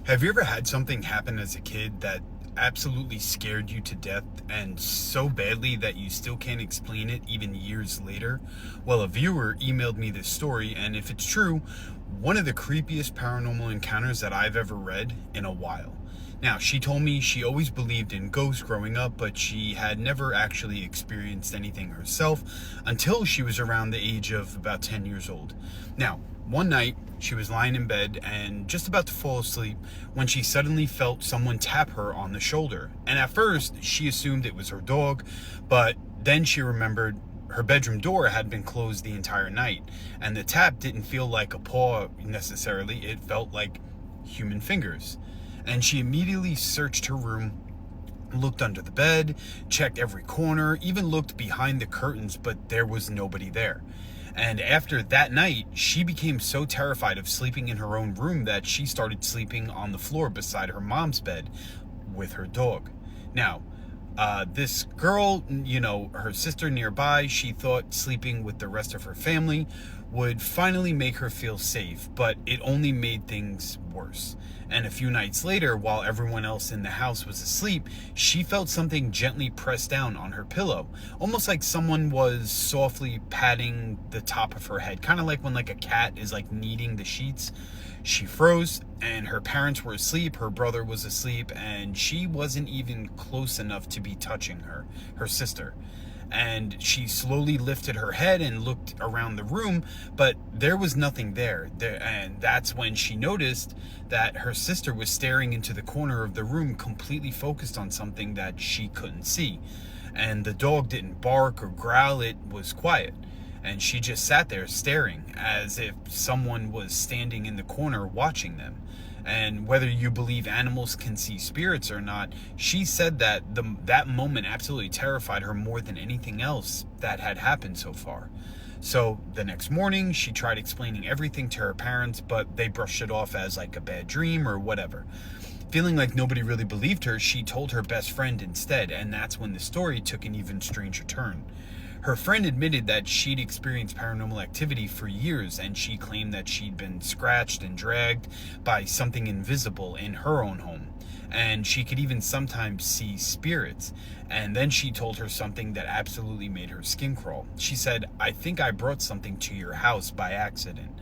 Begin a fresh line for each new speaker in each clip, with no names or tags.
Have you ever had something happen as a kid that absolutely scared you to death and so badly that you still can't explain it even years later? Well, a viewer emailed me this story, and if it's true, one of the creepiest paranormal encounters that I've ever read in a while. Now, she told me she always believed in ghosts growing up, but she had never actually experienced anything herself until she was around the age of about 10 years old. Now, one night, she was lying in bed and just about to fall asleep when she suddenly felt someone tap her on the shoulder. And at first, she assumed it was her dog, but then she remembered her bedroom door had been closed the entire night, and the tap didn't feel like a paw necessarily, it felt like human fingers. And she immediately searched her room, looked under the bed, checked every corner, even looked behind the curtains, but there was nobody there. And after that night, she became so terrified of sleeping in her own room that she started sleeping on the floor beside her mom's bed with her dog. Now, this girl, her sister nearby, she thought sleeping with the rest of her family would finally make her feel safe, but it only made things worse. And a few nights later, while everyone else in the house was asleep, she felt something gently pressed down on her pillow, almost like someone was softly patting the top of her head, kind of like when a cat is kneading the sheets. She froze, and her parents were asleep, her brother was asleep, and she wasn't even close enough to be touching her sister. And she slowly lifted her head and looked around the room, but there was nothing there. And that's when she noticed that her sister was staring into the corner of the room, completely focused on something that she couldn't see. And the dog didn't bark or growl, it was quiet. And she just sat there staring as if someone was standing in the corner watching them. And whether you believe animals can see spirits or not, she said that that moment absolutely terrified her more than anything else that had happened so far. So the next morning, she tried explaining everything to her parents, but they brushed it off as a bad dream or whatever. Feeling like nobody really believed her, she told her best friend instead, and that's when the story took an even stranger turn. Her friend admitted that she'd experienced paranormal activity for years, and she claimed that she'd been scratched and dragged by something invisible in her own home. And she could even sometimes see spirits. And then she told her something that absolutely made her skin crawl. She said, "I think I brought something to your house by accident."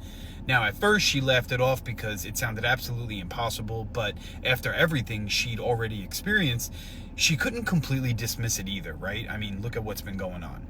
Now, at first, she laughed it off because it sounded absolutely impossible, but after everything she'd already experienced, she couldn't completely dismiss it either, right? I mean, look at what's been going on.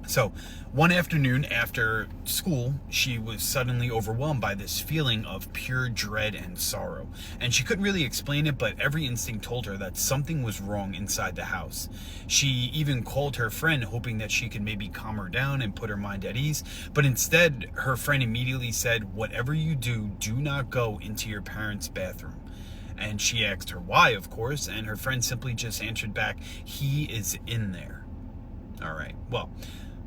So, one afternoon after school, she was suddenly overwhelmed by this feeling of pure dread and sorrow. And she couldn't really explain it, but every instinct told her that something was wrong inside the house. She even called her friend, hoping that she could maybe calm her down and put her mind at ease. But instead, her friend immediately said, "Whatever you do, do not go into your parents' bathroom." And she asked her why, of course, and her friend simply just answered back, "He is in there." All right, well,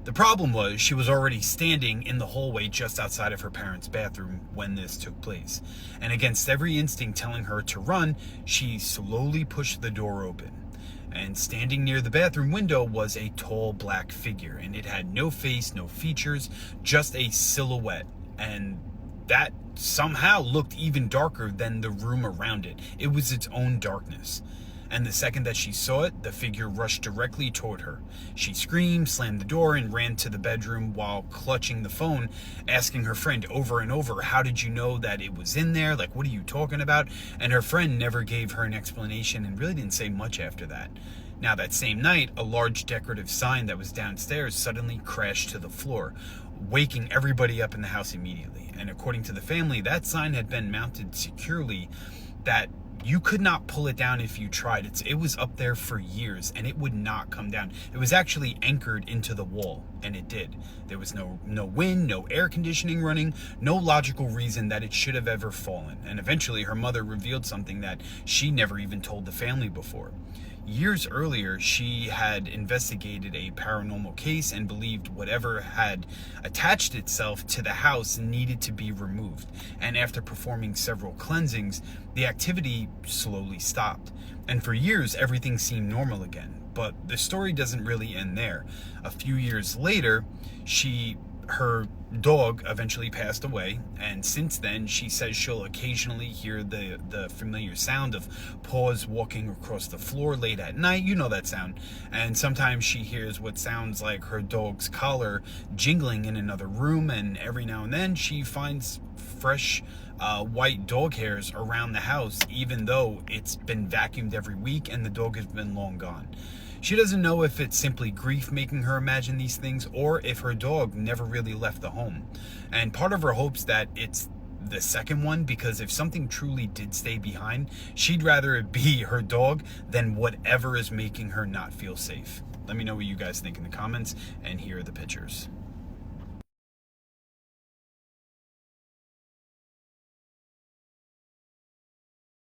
the problem was she was already standing in the hallway just outside of her parents' bathroom when this took place. And against every instinct telling her to run, she slowly pushed the door open. And standing near the bathroom window was a tall black figure, and it had no face, no features, just a silhouette. And that somehow looked even darker than the room around it. It was its own darkness. And the second that she saw it, the figure rushed directly toward her. She screamed, slammed the door, and ran to the bedroom while clutching the phone, asking her friend over and over, "How did you know that it was in there? What are you talking about?" And her friend never gave her an explanation and really didn't say much after that. Now, that same night, a large decorative sign that was downstairs suddenly crashed to the floor, waking everybody up in the house immediately. And according to the family, that sign had been mounted securely that you could not pull it down if you tried. It was up there for years, and it would not come down. It was actually anchored into the wall, and it did. There was no wind, no air conditioning running, no logical reason that it should have ever fallen. And eventually, her mother revealed something that she never even told the family before. Years earlier, she had investigated a paranormal case and believed whatever had attached itself to the house needed to be removed. And after performing several cleansings, the activity slowly stopped. And for years, everything seemed normal again. But the story doesn't really end there. A few years later, her dog eventually passed away, and since then she says she'll occasionally hear the familiar sound of paws walking across the floor late at night. You know that sound. And sometimes she hears what sounds like her dog's collar jingling in another room, and every now and then she finds fresh white dog hairs around the house, even though it's been vacuumed every week and the dog has been long gone. She doesn't know if it's simply grief making her imagine these things, or if her dog never really left the home. And part of her hopes that it's the second one, because if something truly did stay behind, she'd rather it be her dog than whatever is making her not feel safe. Let me know what you guys think in the comments, and here are the pictures.